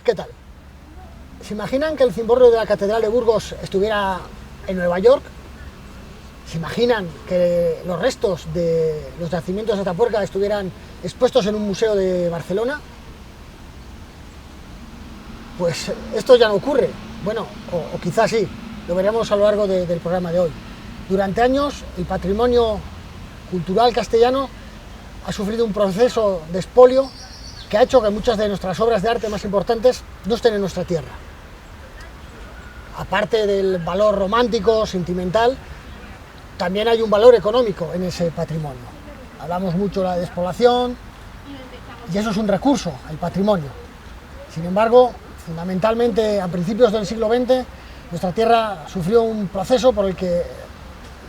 ¿Qué tal? ¿Se imaginan que el cimborrio de la Catedral de Burgos estuviera en Nueva York? ¿Se imaginan que los restos de los yacimientos de Atapuerca estuvieran expuestos en un museo de Barcelona? Pues esto ya no ocurre. Bueno, o quizás sí, lo veremos a lo largo del programa de hoy. Durante años, el patrimonio cultural castellano ha sufrido un proceso de expolio que ha hecho que muchas de nuestras obras de arte más importantes no estén en nuestra tierra. Aparte del valor romántico, sentimental, también hay un valor económico en ese patrimonio. Hablamos mucho de la despoblación y eso es un recurso, el patrimonio. Sin embargo, fundamentalmente a principios del siglo XX, nuestra tierra sufrió un proceso por el que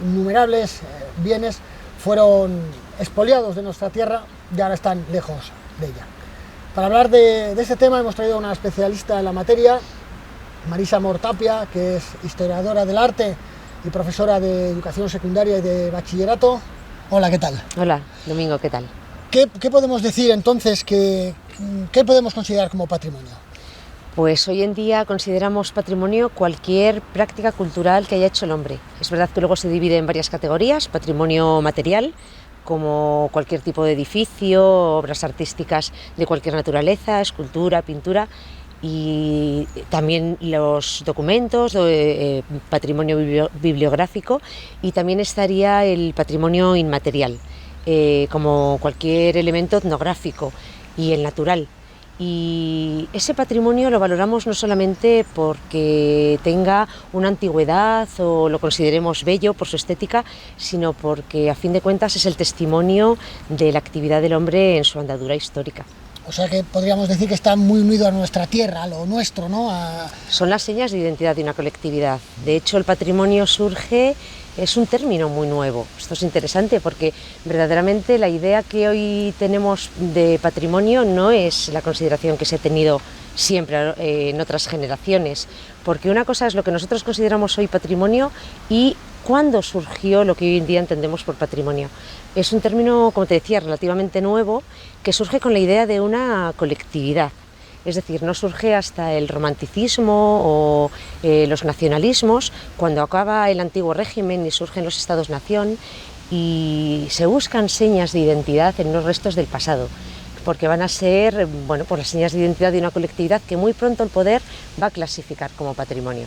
innumerables bienes fueron expoliados de nuestra tierra y ahora están lejos de ella. Para hablar de este tema hemos traído a una especialista en la materia, Marisa Mor Tapia, que es historiadora del arte y profesora de educación secundaria y de bachillerato. Hola, ¿qué tal? Hola, Domingo, ¿qué tal? ¿Qué podemos decir entonces qué podemos considerar como patrimonio? Pues hoy en día consideramos patrimonio cualquier práctica cultural que haya hecho el hombre. Es verdad que luego se divide en varias categorías: patrimonio material, como cualquier tipo de edificio, obras artísticas de cualquier naturaleza, escultura, pintura, y también los documentos, patrimonio bibliográfico, y también estaría el patrimonio inmaterial, como cualquier elemento etnográfico y el natural. Y ese patrimonio lo valoramos no solamente porque tenga una antigüedad o lo consideremos bello por su estética, sino porque a fin de cuentas es el testimonio de la actividad del hombre en su andadura histórica. O sea que podríamos decir que está muy unido a nuestra tierra, a lo nuestro, ¿no? Son las señas de identidad de una colectividad. De hecho, el patrimonio surge, es un término muy nuevo. Esto es interesante porque verdaderamente la idea que hoy tenemos de patrimonio no es la consideración que se ha tenido siempre en otras generaciones, porque una cosa es lo que nosotros consideramos hoy patrimonio y cuándo surgió lo que hoy en día entendemos por patrimonio. Es un término, como te decía, relativamente nuevo, que surge con la idea de una colectividad. Es decir, no surge hasta el romanticismo o los nacionalismos, cuando acaba el antiguo régimen y surgen los estados-nación y se buscan señas de identidad en los restos del pasado, porque van a ser, bueno, pues las señas de identidad de una colectividad que muy pronto el poder va a clasificar como patrimonio.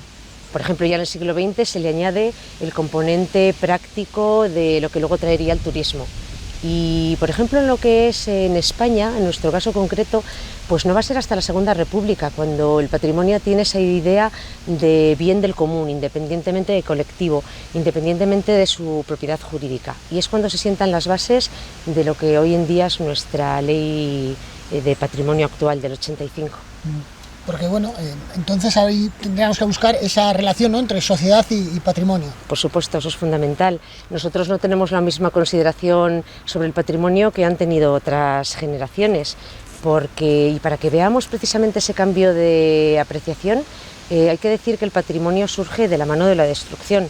Por ejemplo, ya en el siglo XX se le añade el componente práctico de lo que luego traería el turismo. Y, por ejemplo, en lo que es en España, en nuestro caso concreto, pues no va a ser hasta la Segunda República, cuando el patrimonio tiene esa idea de bien del común, independientemente de colectivo, independientemente de su propiedad jurídica. Y es cuando se sientan las bases de lo que hoy en día es nuestra ley de patrimonio actual del 85. Porque bueno, entonces ahí tendríamos que buscar esa relación, ¿no?, entre sociedad y patrimonio. Por supuesto, eso es fundamental. Nosotros no tenemos la misma consideración sobre el patrimonio que han tenido otras generaciones, y para que veamos precisamente ese cambio de apreciación, hay que decir que el patrimonio surge de la mano de la destrucción.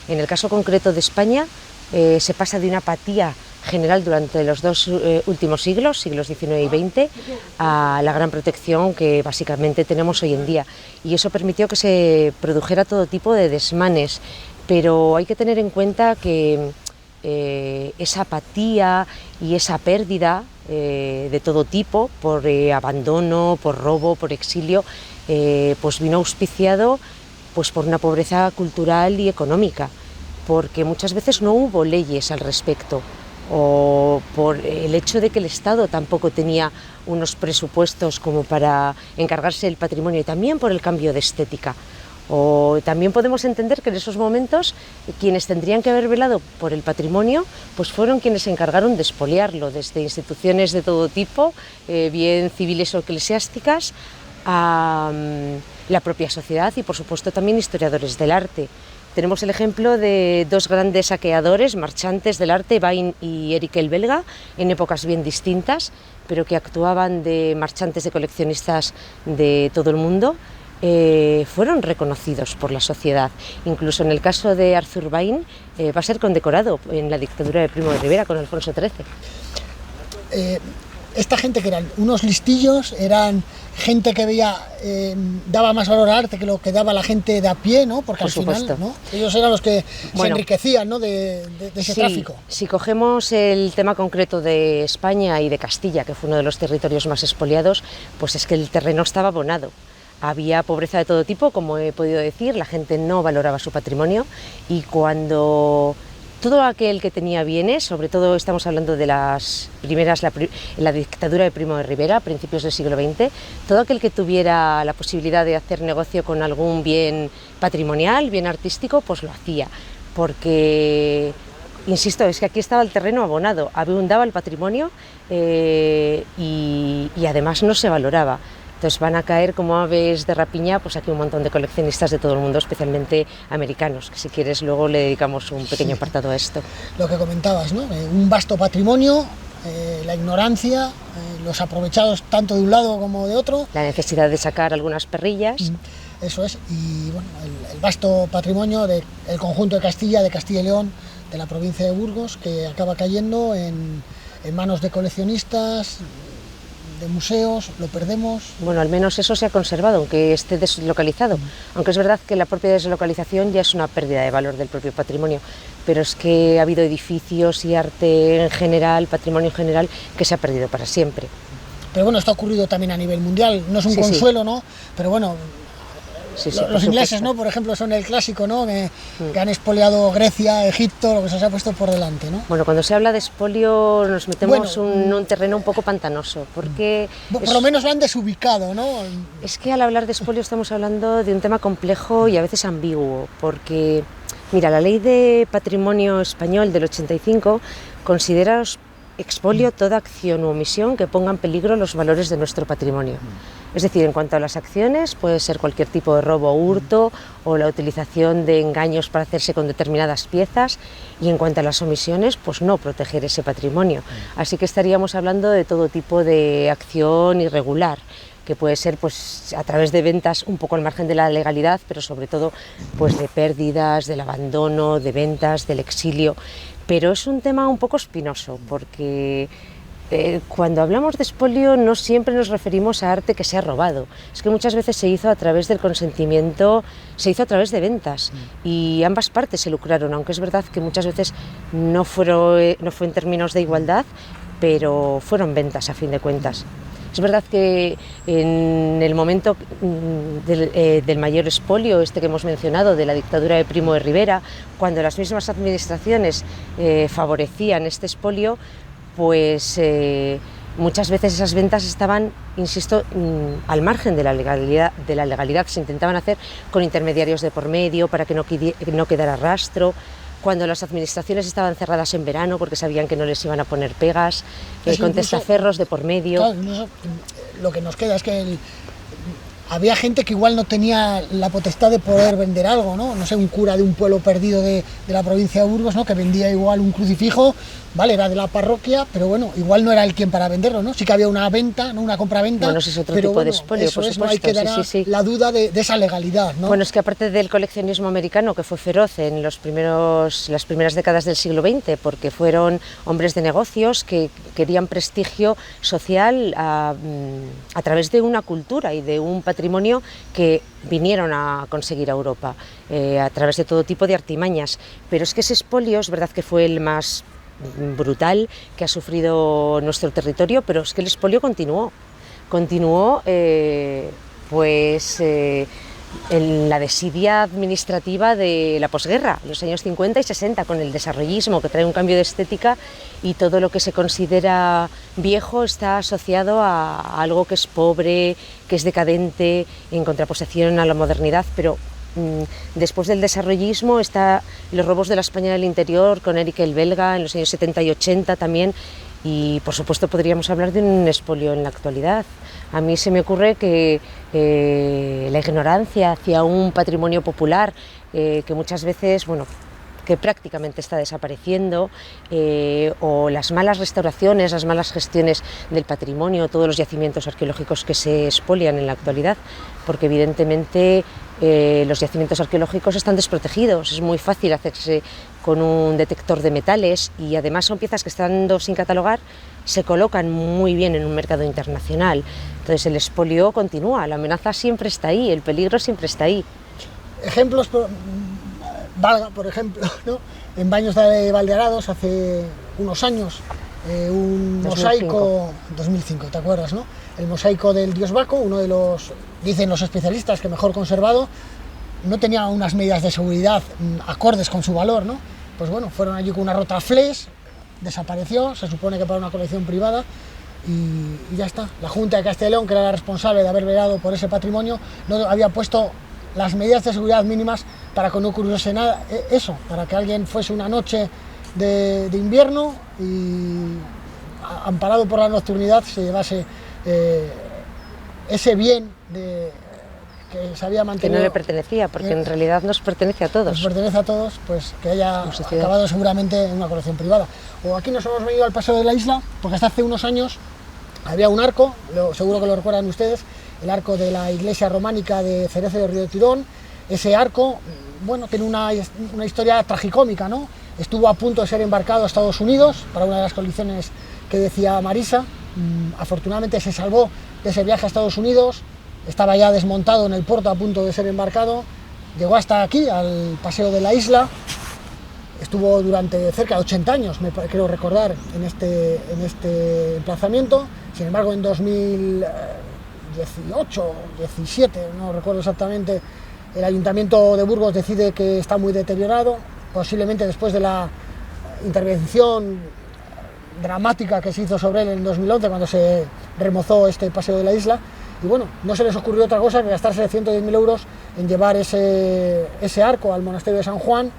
En el caso concreto de España, se pasa de una apatía general durante los dos últimos siglos XIX y XX, a la gran protección que básicamente tenemos hoy en día. Y eso permitió que se produjera todo tipo de desmanes, pero hay que tener en cuenta que esa apatía y esa pérdida de todo tipo, por abandono, por robo, por exilio, pues vino auspiciado pues por una pobreza cultural y económica, porque muchas veces no hubo leyes al respecto, o por el hecho de que el Estado tampoco tenía unos presupuestos como para encargarse del patrimonio, y también por el cambio de estética. O también podemos entender que en esos momentos quienes tendrían que haber velado por el patrimonio pues fueron quienes se encargaron de expoliarlo, desde instituciones de todo tipo, bien civiles o eclesiásticas, a la propia sociedad y por supuesto también historiadores del arte. Tenemos el ejemplo de dos grandes saqueadores, marchantes del arte, Bain y Éric el Belga, en épocas bien distintas, pero que actuaban de marchantes, de coleccionistas de todo el mundo. Fueron reconocidos por la sociedad. Incluso en el caso de Arthur Bain va a ser condecorado en la dictadura de Primo de Rivera con Alfonso XIII. esta gente que eran unos listillos, eran gente que veía, daba más valor al arte que lo que daba la gente de a pie, ¿no? Porque Por al final, supuesto. ¿no? Ellos eran los que se Bueno, enriquecían, ¿no? de ese sí, tráfico. si cogemos el tema concreto de España y de Castilla, que fue uno de los territorios más expoliados, pues es que el terreno estaba abonado. Había pobreza de todo tipo, como he podido decir, la gente no valoraba su patrimonio, y cuando todo aquel que tenía bienes, sobre todo estamos hablando de las primeras, la dictadura de Primo de Rivera, a principios del siglo XX, todo aquel que tuviera la posibilidad de hacer negocio con algún bien patrimonial, bien artístico, pues lo hacía, porque, insisto, es que aquí estaba el terreno abonado, abundaba el patrimonio y además no se valoraba. Entonces van a caer como aves de rapiña, pues aquí un montón de coleccionistas de todo el mundo, especialmente americanos, que si quieres luego le dedicamos un pequeño apartado a esto. Lo que comentabas, ¿no? Un vasto patrimonio, la ignorancia, los aprovechados tanto de un lado como de otro. La necesidad de sacar algunas perrillas. Eso es, y bueno, el vasto patrimonio del conjunto de Castilla y León, de la provincia de Burgos, que acaba cayendo en manos de coleccionistas, de museos, lo perdemos. Bueno, al menos eso se ha conservado, aunque esté deslocalizado. Aunque es verdad que la propia deslocalización ya es una pérdida de valor del propio patrimonio, pero es que ha habido edificios y arte en general, patrimonio en general, que se ha perdido para siempre. Pero bueno, esto ha ocurrido también a nivel mundial, no es un consuelo, ¿no? Pero bueno, los ingleses, ¿no? Por ejemplo, son el clásico, ¿no? Que han expoliado Grecia, Egipto, lo que se ha puesto por delante, ¿no? Bueno, cuando se habla de expolio nos metemos en un terreno un poco pantanoso, porque... Por lo menos lo han desubicado, ¿no? Es que al hablar de expolio estamos hablando de un tema complejo y a veces ambiguo, porque, mira, la Ley de Patrimonio Español del 85 considera expolio toda acción u omisión que ponga en peligro los valores de nuestro patrimonio. Es decir, en cuanto a las acciones, puede ser cualquier tipo de robo o hurto o la utilización de engaños para hacerse con determinadas piezas, y en cuanto a las omisiones, pues no proteger ese patrimonio. Así que estaríamos hablando de todo tipo de acción irregular, que puede ser pues a través de ventas un poco al margen de la legalidad, pero sobre todo pues de pérdidas, del abandono, de ventas, del exilio. Pero es un tema un poco espinoso, porque cuando hablamos de expolio no siempre nos referimos a arte que se ha robado. Es que muchas veces se hizo a través del consentimiento, se hizo a través de ventas, y ambas partes se lucraron, aunque es verdad que muchas veces no fue en términos de igualdad, pero fueron ventas a fin de cuentas. Es verdad que en el momento del mayor expolio, este que hemos mencionado, de la dictadura de Primo de Rivera, cuando las mismas administraciones favorecían este expolio, pues muchas veces esas ventas estaban, insisto, al margen de la legalidad, se intentaban hacer con intermediarios de por medio para que no quedara rastro. Cuando las administraciones estaban cerradas en verano porque sabían que no les iban a poner pegas, con testaferros de por medio. Claro, lo que nos queda es que había gente que igual no tenía la potestad de poder vender algo, ¿no? No sé, un cura de un pueblo perdido de la provincia de Burgos, ¿no? Que vendía igual un crucifijo, vale, era de la parroquia, pero bueno, igual no era el quien para venderlo, ¿no? Sí que había una venta, ¿no? Una compraventa. Bueno, ese es otro pero tipo de expolio, por supuesto. No hay que dar la duda de esa legalidad, ¿no? Bueno, es que aparte del coleccionismo americano, que fue feroz en las primeras décadas del siglo XX, porque fueron hombres de negocios que querían prestigio social a través de una cultura y de un patrimonio que vinieron a conseguir a Europa a través de todo tipo de artimañas. Pero es que ese expolio es verdad que fue el más brutal que ha sufrido nuestro territorio, pero es que el expolio continuó en la desidia administrativa de la posguerra, los años 50 y 60, con el desarrollismo, que trae un cambio de estética, y todo lo que se considera viejo está asociado a algo que es pobre, que es decadente, en contraposición a la modernidad. Pero después del desarrollismo está los robos de la España del interior, con Eric el Belga en los años 70 y 80 también, y por supuesto podríamos hablar de un expolio en la actualidad. A mí se me ocurre que la ignorancia hacia un patrimonio popular que muchas veces, bueno, que prácticamente está desapareciendo, o las malas restauraciones, las malas gestiones del patrimonio, todos los yacimientos arqueológicos que se expolian en la actualidad, porque evidentemente los yacimientos arqueológicos están desprotegidos, es muy fácil hacerse con un detector de metales y además son piezas que estando sin catalogar se colocan muy bien en un mercado internacional. Entonces el expolio continúa, la amenaza siempre está ahí, el peligro siempre está ahí. Ejemplos, Valga, por ejemplo, ¿no? En Baños de Valdearados hace unos años, un 2005. mosaico, 2005, ¿te acuerdas, no? El mosaico del dios Baco, uno de los, dicen los especialistas, que mejor conservado, no tenía unas medidas de seguridad acordes con su valor, ¿no? Pues bueno, fueron allí con una rotaflex, desapareció, se supone que para una colección privada, y ya está. La Junta de Castilla y León, que era la responsable de haber velado por ese patrimonio, no había puesto las medidas de seguridad mínimas para que no ocurriese nada, eso, para que alguien fuese una noche de invierno y, amparado por la nocturnidad, se llevase ese bien que se había mantenido. Que no le pertenecía, porque en realidad nos pertenece a todos. Nos pertenece a todos, pues que haya acabado seguramente en una colección privada. O aquí nos hemos venido al Paseo de la Isla, porque hasta hace unos años había un arco, seguro que lo recuerdan ustedes, el arco de la iglesia románica de Cerezo de Río Tirón. Ese arco, bueno, tiene una historia tragicómica, ¿no? Estuvo a punto de ser embarcado a Estados Unidos para una de las colecciones que decía Marisa. Afortunadamente se salvó de ese viaje a Estados Unidos, estaba ya desmontado en el puerto a punto de ser embarcado, llegó hasta aquí, al Paseo de la Isla, estuvo durante cerca de 80 años, creo recordar, en este emplazamiento. Sin embargo, en 2018, 17, no recuerdo exactamente, el Ayuntamiento de Burgos decide que está muy deteriorado, posiblemente después de la intervención dramática que se hizo sobre él en 2011, cuando se remozó este Paseo de la Isla. Y bueno, no se les ocurrió otra cosa que gastarse 110.000 euros en llevar ese arco al monasterio de San Juan,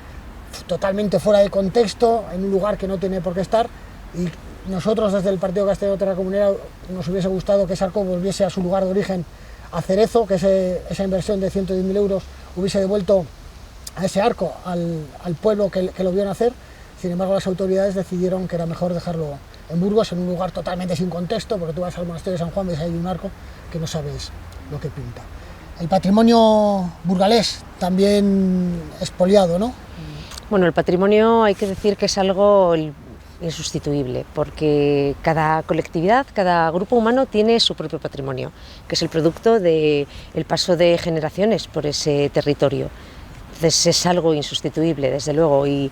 totalmente fuera de contexto, en un lugar que no tiene por qué estar. Y nosotros, desde el Partido Castellano Terra Comunera, nos hubiese gustado que ese arco volviese a su lugar de origen, a Cerezo, que esa inversión de 110.000 euros hubiese devuelto a ese arco al pueblo que lo vio nacer. Sin embargo, las autoridades decidieron que era mejor dejarlo en Burgos, en un lugar totalmente sin contexto, porque tú vas al monasterio de San Juan, ves ahí un arco que no sabes lo que pinta. El patrimonio burgalés también expoliado, ¿no? Bueno, el patrimonio hay que decir que es algo insustituible, porque cada colectividad, cada grupo humano tiene su propio patrimonio, que es el producto del paso de generaciones por ese territorio. Entonces es algo insustituible, desde luego, y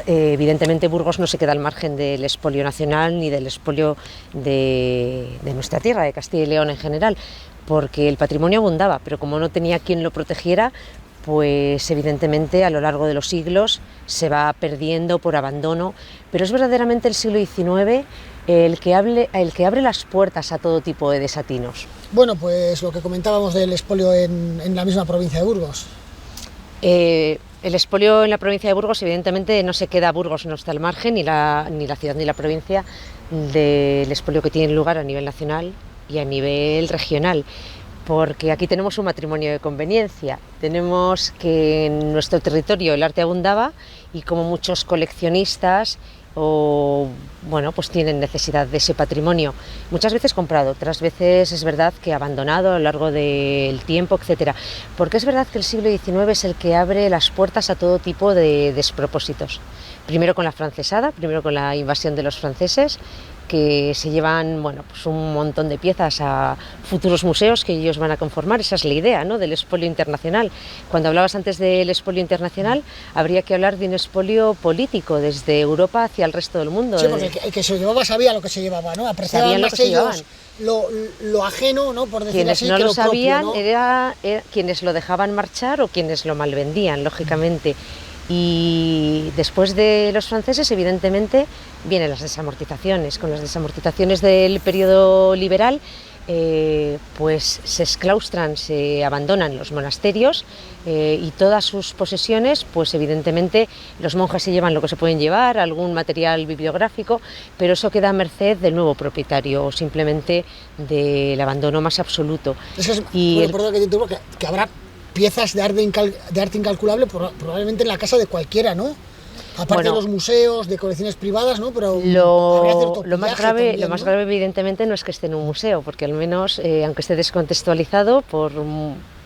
evidentemente Burgos no se queda al margen del expolio nacional ni del expolio de nuestra tierra, de Castilla y León en general, porque el patrimonio abundaba, pero como no tenía quien lo protegiera, pues evidentemente a lo largo de los siglos se va perdiendo por abandono, pero es verdaderamente el siglo XIX el que abre las puertas a todo tipo de desatinos. Bueno, pues lo que comentábamos del expolio en la misma provincia de Burgos. El expolio en la provincia de Burgos, evidentemente no se queda Burgos, no está al margen, ni la ciudad ni la provincia, del expolio que tiene lugar a nivel nacional y a nivel regional, porque aquí tenemos un matrimonio de conveniencia. Tenemos que en nuestro territorio el arte abundaba y como muchos coleccionistas pues tienen necesidad de ese patrimonio, muchas veces comprado, otras veces es verdad que abandonado a lo largo del tiempo, etcétera, porque es verdad que el siglo XIX es el que abre las puertas a todo tipo de despropósitos. Primero con la francesada, primero con la invasión de los franceses, que se llevan pues un montón de piezas a futuros museos que ellos van a conformar. Esa es la idea, ¿no?, del expolio internacional. Cuando hablabas antes del expolio internacional, habría que hablar de un expolio político desde Europa hacia el resto del mundo. Sí, porque el que se llevaba sabía lo que se llevaba, ¿no? Apreciaban más ellos lo ajeno, ¿no?, por decir quienes así, no que lo sabían propio, ¿no? era quienes lo dejaban marchar o quienes lo malvendían, lógicamente. Y después de los franceses, evidentemente, vienen las desamortizaciones. Con las desamortizaciones del periodo liberal, pues se exclaustran, se abandonan los monasterios y todas sus posesiones, pues evidentemente los monjes se llevan lo que se pueden llevar, algún material bibliográfico, pero eso queda a merced del nuevo propietario o simplemente del abandono más absoluto. Perdón que te interrumpa, que habrá piezas de arte incalculable probablemente en la casa de cualquiera, ¿no? Aparte de los museos, de colecciones privadas, ¿no? Pero lo más grave, evidentemente no es que esté en un museo, porque al menos, aunque esté descontextualizado, por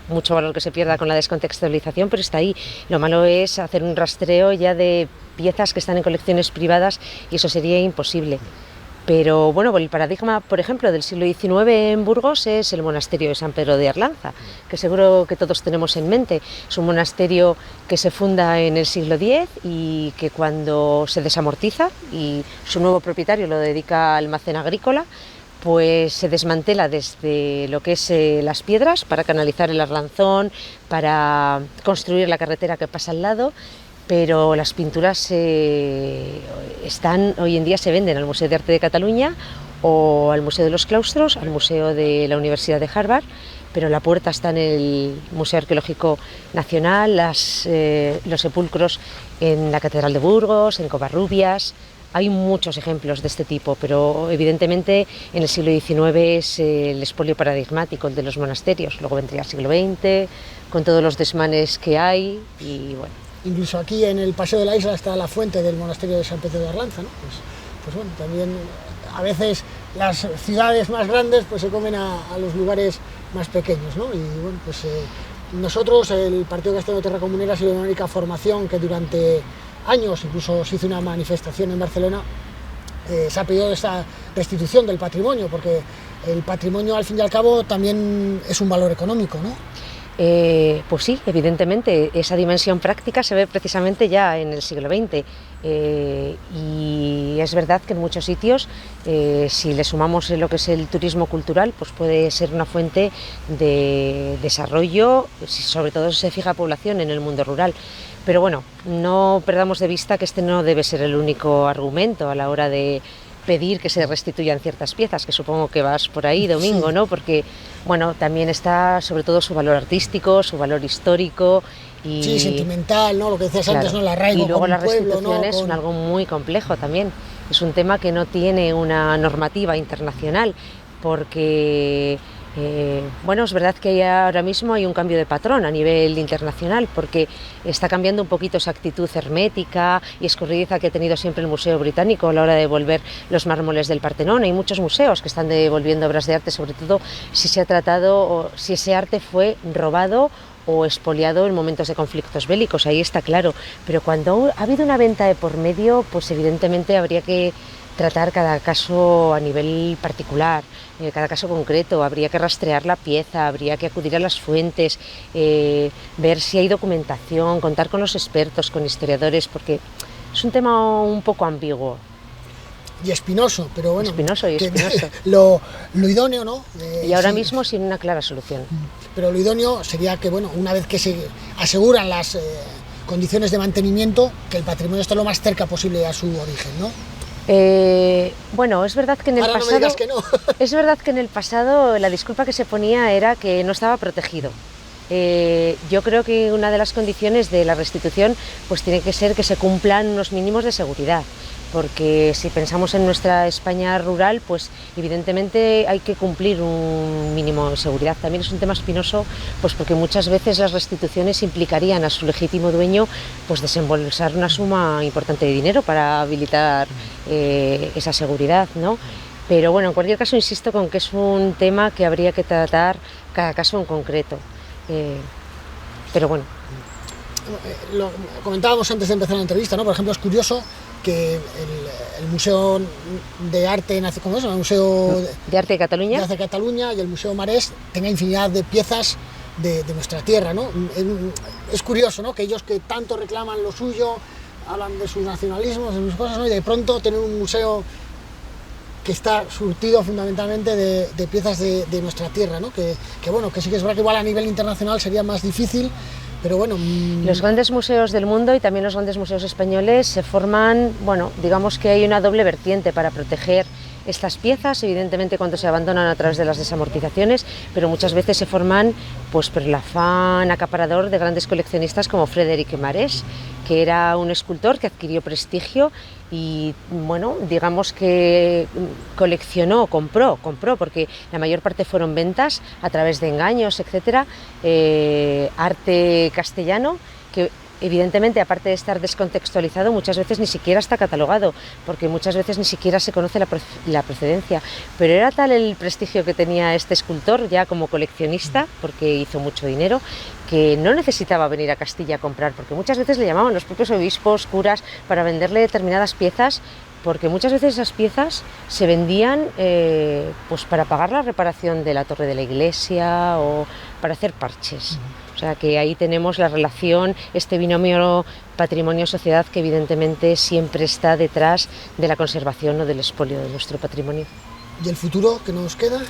mucho valor que se pierda con la descontextualización, pero está ahí. Lo malo es hacer un rastreo ya de piezas que están en colecciones privadas y eso sería imposible. Pero bueno, el paradigma, por ejemplo, del siglo XIX en Burgos es el monasterio de San Pedro de Arlanza, que seguro que todos tenemos en mente. Es un monasterio que se funda en el siglo X y que cuando se desamortiza y su nuevo propietario lo dedica al almacén agrícola, pues se desmantela desde lo que es las piedras para canalizar el Arlanzón, para construir la carretera que pasa al lado. Pero las pinturas hoy en día se venden al Museo de Arte de Cataluña o al Museo de los Claustros, al Museo de la Universidad de Harvard, pero la puerta está en el Museo Arqueológico Nacional, los sepulcros en la Catedral de Burgos, en Covarrubias. Hay muchos ejemplos de este tipo, pero evidentemente en el siglo XIX es el expolio paradigmático, el de los monasterios. Luego vendría el siglo XX, con todos los desmanes que hay y bueno. Incluso aquí en el Paseo de la Isla está la fuente del monasterio de San Pedro de Arlanza, ¿no? Pues bueno, también a veces las ciudades más grandes pues se comen a los lugares más pequeños, ¿no? Y bueno, pues nosotros, el Partido Castellano Terra Comunera, ha sido la única formación que durante años, incluso se hizo una manifestación en Barcelona, se ha pedido esta restitución del patrimonio, porque el patrimonio al fin y al cabo también es un valor económico, ¿no? Pues sí, evidentemente, esa dimensión práctica se ve precisamente ya en el siglo XX y es verdad que en muchos sitios, si le sumamos lo que es el turismo cultural, pues puede ser una fuente de desarrollo, sobre todo si se fija población en el mundo rural. Pero bueno, no perdamos de vista que este no debe ser el único argumento a la hora de pedir que se restituyan ciertas piezas, que supongo que vas por ahí, Domingo, ¿no? Porque, bueno, también está sobre todo su valor artístico, su valor histórico y... Sí, sentimental, ¿no? Lo que decías antes, ¿no? El arraigo. Y luego las pueblo, restituciones ¿no? son algo muy complejo también. Es un tema que no tiene una normativa internacional, porque... bueno, es verdad que ahora mismo hay un cambio de patrón a nivel internacional porque está cambiando un poquito esa actitud hermética y escurridiza que ha tenido siempre el Museo Británico a la hora de devolver los mármoles del Partenón. Hay muchos museos que están devolviendo obras de arte, sobre todo si se ha tratado o si ese arte fue robado o expoliado en momentos de conflictos bélicos, ahí está claro. Pero cuando ha habido una venta de por medio, pues evidentemente habría que tratar cada caso a nivel particular, cada caso concreto, habría que rastrear la pieza, habría que acudir a las fuentes, ver si hay documentación, contar con los expertos, con historiadores, porque es un tema un poco ambiguo. Y espinoso, pero bueno. Espinoso. Lo idóneo, ¿no? Y ahora mismo sin una clara solución. Pero lo idóneo sería que, bueno, una vez que se aseguran las condiciones de mantenimiento, que el patrimonio esté lo más cerca posible a su origen, ¿no? Bueno, es verdad que en el Ahora pasado, no me digas que no. Es verdad que en el pasado la disculpa que se ponía era que no estaba protegido. Yo creo que una de las condiciones de la restitución pues tiene que ser que se cumplan unos mínimos de seguridad, porque si pensamos en nuestra España rural, pues evidentemente hay que cumplir un mínimo de seguridad. También es un tema espinoso, pues porque muchas veces las restituciones implicarían a su legítimo dueño pues desembolsar una suma importante de dinero para habilitar esa seguridad, ¿no? Pero bueno, en cualquier caso insisto con que es un tema que habría que tratar cada caso en concreto. Pero bueno. Lo comentábamos antes de empezar la entrevista, ¿no? Por ejemplo, es curioso que el Museo de Arte, ¿cómo es? El Museo de Arte de Cataluña. De Arte de Cataluña y el Museo Marès tenga infinidad de piezas de nuestra tierra, ¿no? Es curioso, ¿no? Que ellos que tanto reclaman lo suyo, hablan de sus nacionalismos, de sus cosas, ¿no? Y de pronto tener un museo que está surtido fundamentalmente de piezas de nuestra tierra, ¿no? Que bueno, que sí que es verdad que igual a nivel internacional sería más difícil, pero bueno... Los grandes museos del mundo y también los grandes museos españoles se forman, bueno, digamos que hay una doble vertiente para proteger estas piezas, evidentemente cuando se abandonan a través de las desamortizaciones, pero muchas veces se forman pues por el afán acaparador de grandes coleccionistas como Frédéric Marès, que era un escultor que adquirió prestigio y bueno, digamos que compró, porque la mayor parte fueron ventas a través de engaños, etcétera, arte castellano que evidentemente, aparte de estar descontextualizado, muchas veces ni siquiera está catalogado, porque muchas veces ni siquiera se conoce la procedencia. Pero era tal el prestigio que tenía este escultor ya como coleccionista, porque hizo mucho dinero, que no necesitaba venir a Castilla a comprar, porque muchas veces le llamaban los propios obispos, curas, para venderle determinadas piezas, porque muchas veces esas piezas se vendían pues para pagar la reparación de la torre de la iglesia o para hacer parches. O sea que ahí tenemos la relación, este binomio patrimonio-sociedad que evidentemente siempre está detrás de la conservación o del expolio de nuestro patrimonio. ¿Y el futuro que nos queda?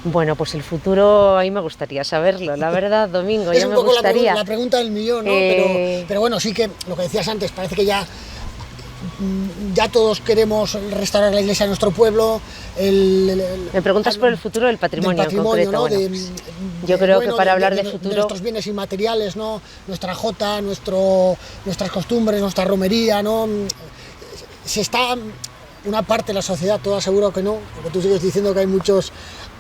Bueno, pues el futuro, ahí me gustaría saberlo, la verdad, Domingo, es ya un me poco gustaría. La pregunta del millón, ¿no? Pero bueno, sí que lo que decías antes, parece que ya todos queremos restaurar la iglesia de nuestro pueblo. Me preguntas por el futuro del patrimonio, en concreto. ¿no? Bueno, yo creo que para hablar de futuro... De nuestros bienes inmateriales, ¿no? Nuestra jota, nuestras costumbres, nuestra romería, ¿no? Se está... Una parte de la sociedad, toda seguro que no, porque tú sigues diciendo que hay muchos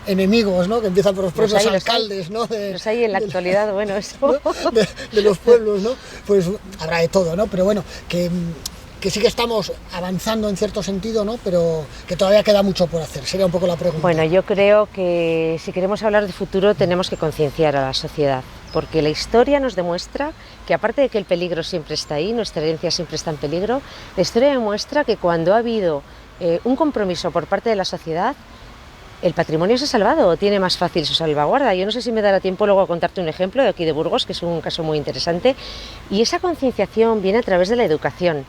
enemigos, ¿no? Que empiezan por los propios alcaldes, ¿no? Los hay en la actualidad, bueno, eso... ¿no? De los pueblos, ¿no? Pues habrá de todo, ¿no? Pero bueno, que sí que estamos avanzando en cierto sentido, ¿no? Pero que todavía queda mucho por hacer, sería un poco la pregunta. Bueno, yo creo que si queremos hablar de futuro tenemos que concienciar a la sociedad, porque la historia nos demuestra que aparte de que el peligro siempre está ahí, nuestra herencia siempre está en peligro, la historia demuestra que cuando ha habido un compromiso por parte de la sociedad, el patrimonio se ha salvado o tiene más fácil su salvaguarda. Yo no sé si me dará tiempo luego a contarte un ejemplo de aquí de Burgos, que es un caso muy interesante, y esa concienciación viene a través de la educación.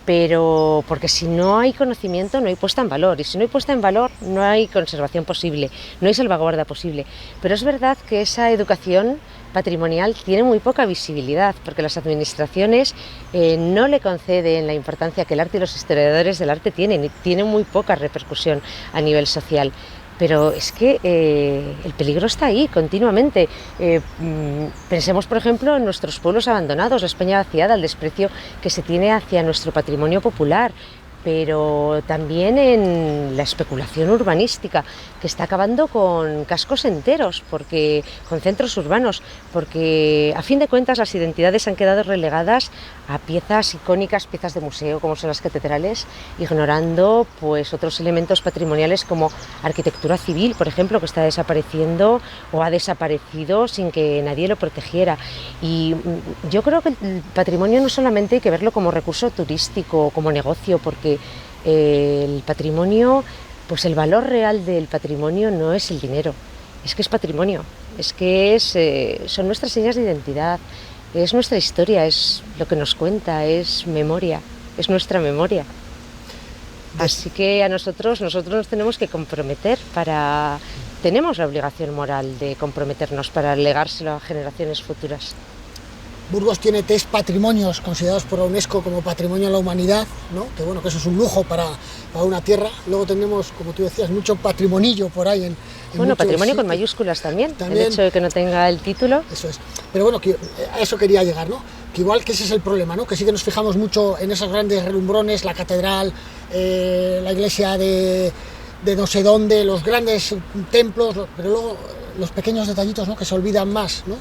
Pero porque si no hay conocimiento no hay puesta en valor, y si no hay puesta en valor no hay conservación posible, no hay salvaguarda posible. Pero es verdad que esa educación patrimonial tiene muy poca visibilidad, porque las administraciones no le conceden la importancia que el arte y los historiadores del arte tienen, y tienen muy poca repercusión a nivel social. Pero es que el peligro está ahí continuamente. Pensemos, por ejemplo, en nuestros pueblos abandonados, la España vaciada, el desprecio que se tiene hacia nuestro patrimonio popular, pero también en la especulación urbanística, que está acabando con cascos enteros, con centros urbanos, porque a fin de cuentas las identidades han quedado relegadas a piezas icónicas, piezas de museo como son las catedrales, ignorando pues otros elementos patrimoniales como arquitectura civil, por ejemplo, que está desapareciendo o ha desaparecido sin que nadie lo protegiera. Y yo creo que el patrimonio no solamente hay que verlo como recurso turístico o como negocio, porque el patrimonio, pues el valor real del patrimonio no es el dinero, es que es patrimonio, es que son nuestras señas de identidad, es nuestra historia, es lo que nos cuenta, es memoria, es nuestra memoria. Así que nosotros nos tenemos que comprometer tenemos la obligación moral de comprometernos para legárselo a generaciones futuras. Burgos tiene 3 patrimonios considerados por la UNESCO como Patrimonio de la Humanidad, ¿no? Que bueno, que eso es un lujo para una tierra. Luego tenemos, como tú decías, mucho patrimonillo por ahí en bueno, patrimonio con mayúsculas también, el hecho de que no tenga el título. Eso es. Pero bueno, a eso quería llegar, ¿no? Que igual que ese es el problema, ¿no? Que sí que nos fijamos mucho en esos grandes relumbrones, la catedral, la iglesia de no sé dónde, los grandes templos, pero luego los pequeños detallitos, ¿no? Que se olvidan más, ¿no?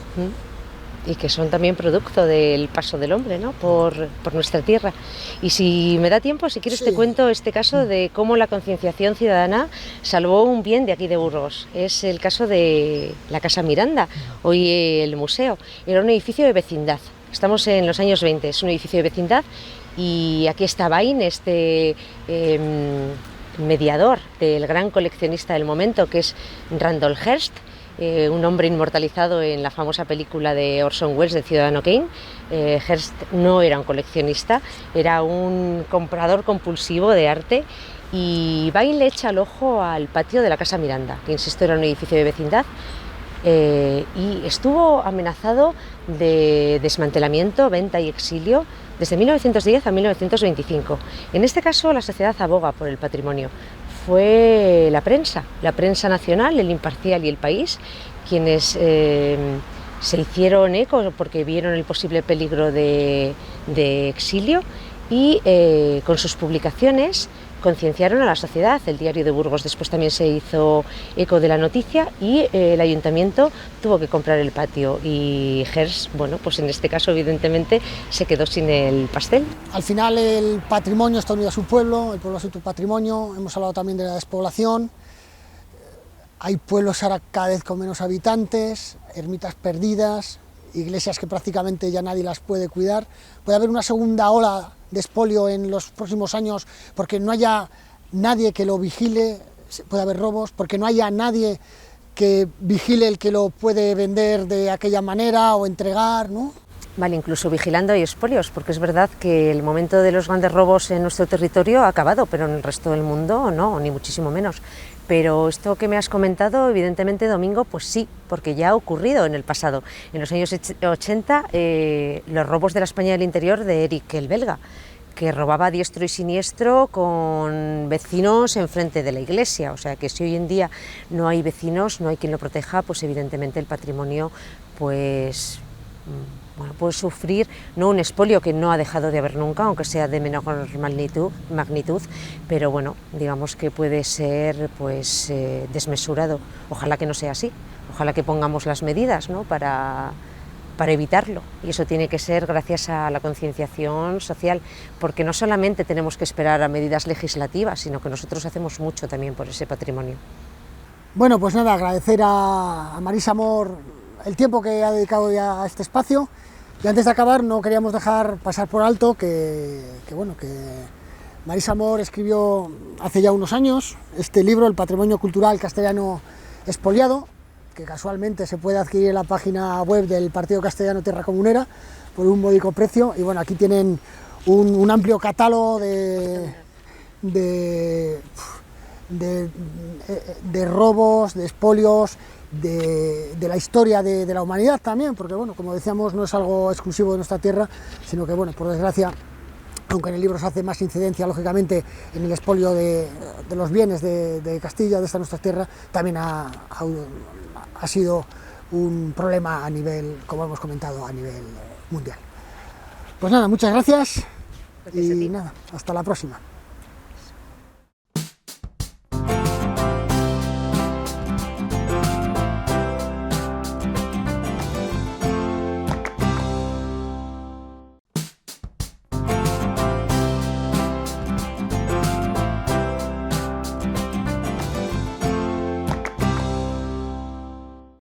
Y que son también producto del paso del hombre, ¿no? por nuestra tierra. Y si me da tiempo, si quieres, sí, te cuento este caso de cómo la concienciación ciudadana salvó un bien de aquí de Burgos. Es el caso de la Casa Miranda, hoy el museo. Era un edificio de vecindad. Estamos en los años 20, es un edificio de vecindad, y aquí está Bain, mediador del gran coleccionista del momento, que es Randolph Hearst, un hombre inmortalizado en la famosa película de Orson Welles de Ciudadano Kane. Hearst no era un coleccionista, era un comprador compulsivo de arte, y Bain le echa el ojo al patio de la Casa Miranda, que insisto era un edificio de vecindad, y estuvo amenazado de desmantelamiento, venta y exilio desde 1910 a 1925. En este caso la sociedad aboga por el patrimonio. Fue la prensa nacional, el Imparcial y el País, quienes se hicieron eco porque vieron el posible peligro de exilio, y con sus publicaciones concienciaron a la sociedad. El Diario de Burgos después también se hizo eco de la noticia y el ayuntamiento tuvo que comprar el patio y Gers, bueno, pues en este caso evidentemente se quedó sin el pastel. Al final el patrimonio está unido a su pueblo, el pueblo a su patrimonio. Hemos hablado también de la despoblación. Hay pueblos ahora cada vez con menos habitantes, ermitas perdidas, iglesias que prácticamente ya nadie las puede cuidar. Puede haber una segunda ola de expolio en los próximos años porque no haya nadie que lo vigile, puede haber robos, porque no haya nadie que vigile el que lo puede vender de aquella manera o entregar, ¿no? Vale, incluso vigilando hay expolios, porque es verdad que el momento de los grandes robos en nuestro territorio ha acabado, pero en el resto del mundo no, ni muchísimo menos. Pero esto que me has comentado, evidentemente, Domingo, pues sí, porque ya ha ocurrido en el pasado. En los años 80, los robos de la España del interior de Eric el belga, que robaba a diestro y siniestro con vecinos enfrente de la iglesia. O sea que si hoy en día no hay vecinos, no hay quien lo proteja, pues evidentemente el patrimonio, pues bueno, puede sufrir no un expolio que no ha dejado de haber nunca, aunque sea de menor magnitud, pero bueno, digamos que puede ser pues desmesurado. Ojalá que no sea así, ojalá que pongamos las medidas, ¿no?, para evitarlo, y eso tiene que ser gracias a la concienciación social, porque no solamente tenemos que esperar a medidas legislativas, sino que nosotros hacemos mucho también por ese patrimonio. Bueno, pues nada, agradecer a Marisa Mor el tiempo que ha dedicado ya a este espacio. Y antes de acabar, no queríamos dejar pasar por alto que Marisa Mor escribió hace ya unos años este libro, El patrimonio cultural castellano expoliado, que casualmente se puede adquirir en la página web del Partido Castellano Tierra Comunera por un módico precio. Y bueno, aquí tienen un amplio catálogo de robos, de expolios, de la historia de la humanidad también, porque bueno, como decíamos, no es algo exclusivo de nuestra tierra, sino que bueno, por desgracia, aunque en el libro se hace más incidencia lógicamente en el expolio de los bienes de Castilla, de esta nuestra tierra, también ha sido un problema a nivel, como hemos comentado, a nivel mundial. Pues nada, muchas gracias y nada, hasta la próxima.